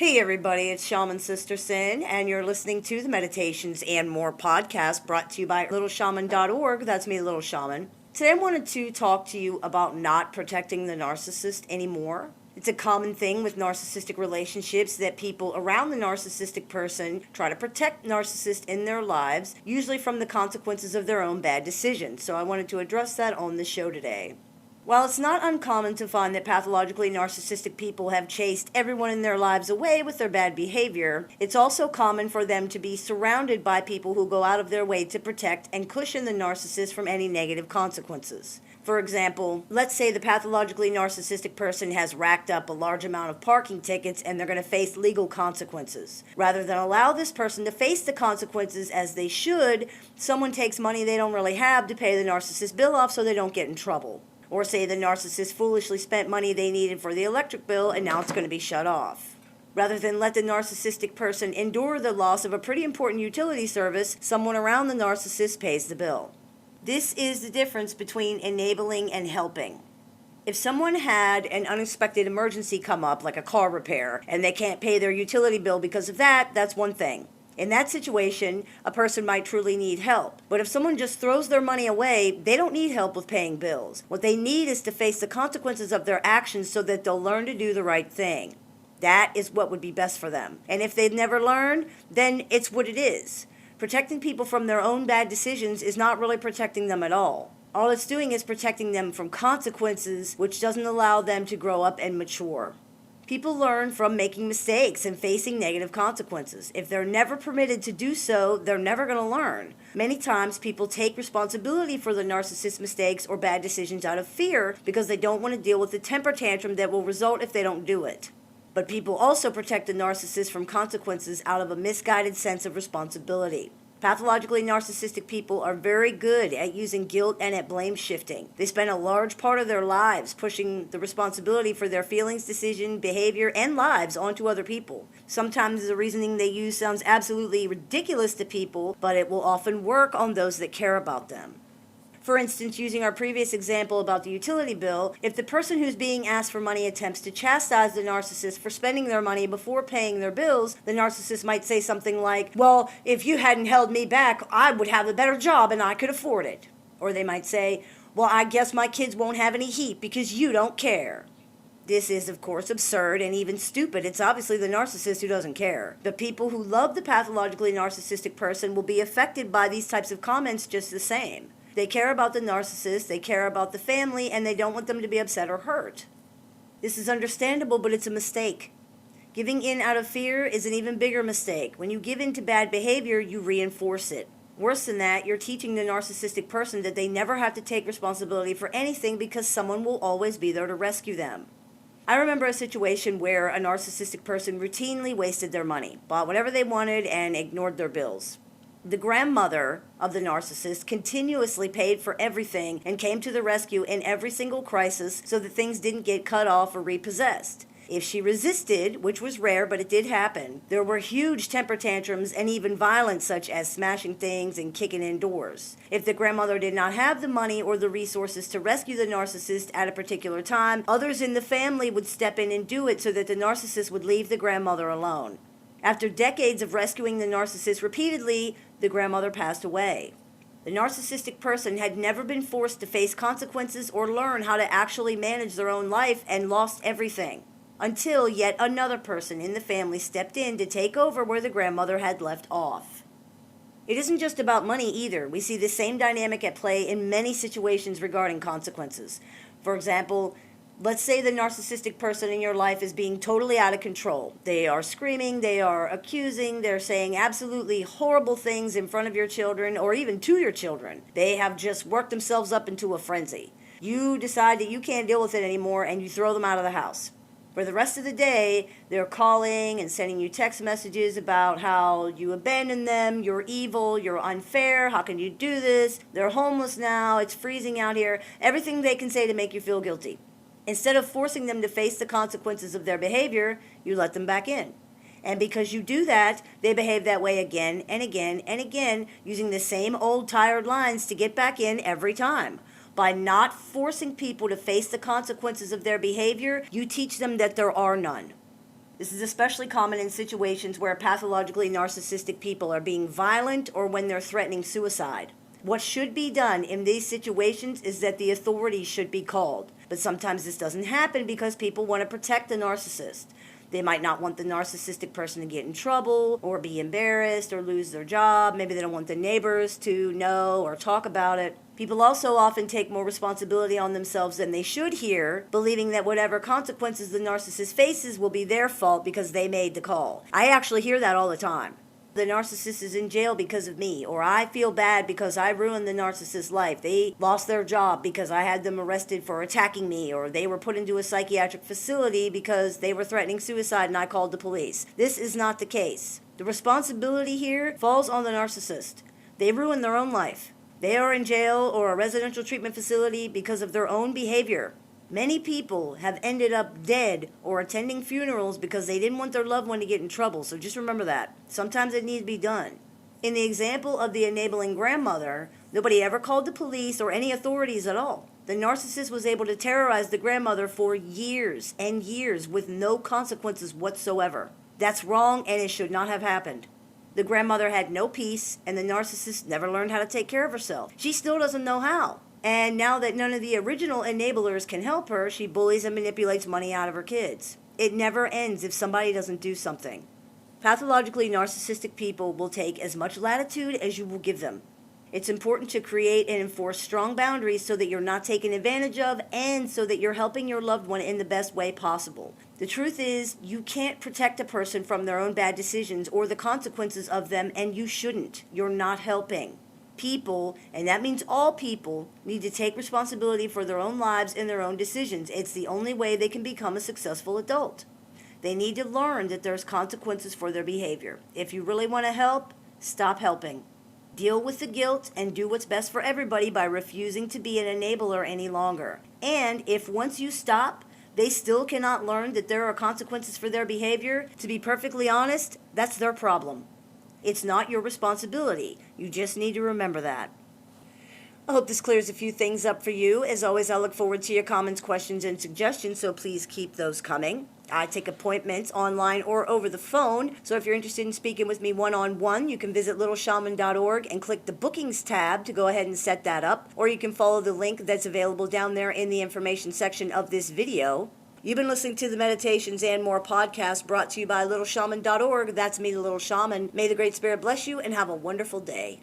Hey everybody, it's Shaman Sister Sin, and you're listening to the Meditations and More podcast brought to you by littleshaman.org. That's me, Little Shaman. Today I wanted to talk to you about not protecting the narcissist anymore. It's a common thing with narcissistic relationships that people around the narcissistic person try to protect narcissists in their lives, usually from the consequences of their own bad decisions. So I wanted to address that on the show today. While it's not uncommon to find that pathologically narcissistic people have chased everyone in their lives away with their bad behavior, it's also common for them to be surrounded by people who go out of their way to protect and cushion the narcissist from any negative consequences. For example, let's say the pathologically narcissistic person has racked up a large amount of parking tickets and they're going to face legal consequences. Rather than allow this person to face the consequences as they should, someone takes money they don't really have to pay the narcissist bill off so they don't get in trouble. Or say the narcissist foolishly spent money they needed for the electric bill and now it's going to be shut off. Rather than let the narcissistic person endure the loss of a pretty important utility service, someone around the narcissist pays the bill. This is the difference between enabling and helping. If someone had an unexpected emergency come up, like a car repair, and they can't pay their utility bill because of that, that's one thing. In that situation, a person might truly need help. But if someone just throws their money away, they don't need help with paying bills. What they need is to face the consequences of their actions so that they'll learn to do the right thing. That is what would be best for them. And if they've never learned, then it's what it is. Protecting people from their own bad decisions is not really protecting them at all. All it's doing is protecting them from consequences, which doesn't allow them to grow up and mature. People learn from making mistakes and facing negative consequences. If they're never permitted to do so, they're never going to learn. Many times people take responsibility for the narcissist's mistakes or bad decisions out of fear because they don't want to deal with the temper tantrum that will result if they don't do it. But people also protect the narcissist from consequences out of a misguided sense of responsibility. Pathologically narcissistic people are very good at using guilt and at blame shifting. They spend a large part of their lives pushing the responsibility for their feelings, decision, behavior, and lives onto other people. Sometimes the reasoning they use sounds absolutely ridiculous to people, but it will often work on those that care about them. For instance, using our previous example about the utility bill, if the person who's being asked for money attempts to chastise the narcissist for spending their money before paying their bills, the narcissist might say something like, "Well, if you hadn't held me back, I would have a better job and I could afford it." Or they might say, "Well, I guess my kids won't have any heat because you don't care." This is, of course, absurd and even stupid. It's obviously the narcissist who doesn't care. The people who love the pathologically narcissistic person will be affected by these types of comments just the same. They care about the narcissist, they care about the family, and they don't want them to be upset or hurt. This is understandable, but it's a mistake. Giving in out of fear is an even bigger mistake. When you give in to bad behavior, you reinforce it. Worse than that, you're teaching the narcissistic person that they never have to take responsibility for anything because someone will always be there to rescue them. I remember a situation where a narcissistic person routinely wasted their money, bought whatever they wanted, and ignored their bills. The grandmother of the narcissist continuously paid for everything and came to the rescue in every single crisis so that things didn't get cut off or repossessed. If she resisted, which was rare but it did happen, there were huge temper tantrums and even violence such as smashing things and kicking in doors. If the grandmother did not have the money or the resources to rescue the narcissist at a particular time, others in the family would step in and do it so that the narcissist would leave the grandmother alone. After decades of rescuing the narcissist repeatedly, the grandmother passed away. The narcissistic person had never been forced to face consequences or learn how to actually manage their own life and lost everything, until yet another person in the family stepped in to take over where the grandmother had left off. It isn't just about money either. We see the same dynamic at play in many situations regarding consequences. For example, let's say the narcissistic person in your life is being totally out of control. They are screaming, they are accusing, they're saying absolutely horrible things in front of your children or even to your children. They have just worked themselves up into a frenzy. You decide that you can't deal with it anymore and you throw them out of the house. For the rest of the day, they're calling and sending you text messages about how you abandoned them, you're evil, you're unfair, how can you do this? They're homeless now, it's freezing out here. Everything they can say to make you feel guilty. Instead of forcing them to face the consequences of their behavior, you let them back in. And because you do that, they behave that way again and again and again, using the same old tired lines to get back in every time. By not forcing people to face the consequences of their behavior, you teach them that there are none. This is especially common in situations where pathologically narcissistic people are being violent or when they're threatening suicide. What should be done in these situations is that the authorities should be called. But sometimes this doesn't happen because people want to protect the narcissist. They might not want the narcissistic person to get in trouble or be embarrassed or lose their job. Maybe they don't want the neighbors to know or talk about it. People also often take more responsibility on themselves than they should here, believing that whatever consequences the narcissist faces will be their fault because they made the call. I actually hear that all the time. The narcissist is in jail because of me, or I feel bad because I ruined the narcissist's life. They lost their job because I had them arrested for attacking me, or they were put into a psychiatric facility because they were threatening suicide and I called the police. This is not the case. The responsibility here falls on the narcissist. They ruined their own life. They are in jail or a residential treatment facility because of their own behavior. Many people have ended up dead or attending funerals because they didn't want their loved one to get in trouble, so just remember that. Sometimes it needs to be done. In the example of the enabling grandmother, nobody ever called the police or any authorities at all. The narcissist was able to terrorize the grandmother for years and years with no consequences whatsoever. That's wrong and it should not have happened. The grandmother had no peace, and the narcissist never learned how to take care of herself. She still doesn't know how. And now that none of the original enablers can help her, she bullies and manipulates money out of her kids. It never ends if somebody doesn't do something. Pathologically narcissistic people will take as much latitude as you will give them. It's important to create and enforce strong boundaries so that you're not taken advantage of and so that you're helping your loved one in the best way possible. The truth is, you can't protect a person from their own bad decisions or the consequences of them, and you shouldn't. You're not helping. People, and that means all people, need to take responsibility for their own lives and their own decisions. It's the only way they can become a successful adult. They need to learn that there's consequences for their behavior. If you really want to help, stop helping. Deal with the guilt and do what's best for everybody by refusing to be an enabler any longer. And if once you stop, they still cannot learn that there are consequences for their behavior, to be perfectly honest, that's their problem. It's not your responsibility. You just need to remember that. I hope this clears a few things up for you. As always, I look forward to your comments, questions, and suggestions, so please keep those coming. I take appointments online or over the phone, so if you're interested in speaking with me one-on-one, you can visit littleshaman.org and click the bookings tab to go ahead and set that up, or you can follow the link that's available down there in the information section of this video. You've been listening to the Meditations and More podcast brought to you by littleshaman.org. That's me, the Little Shaman. May the Great Spirit bless you and have a wonderful day.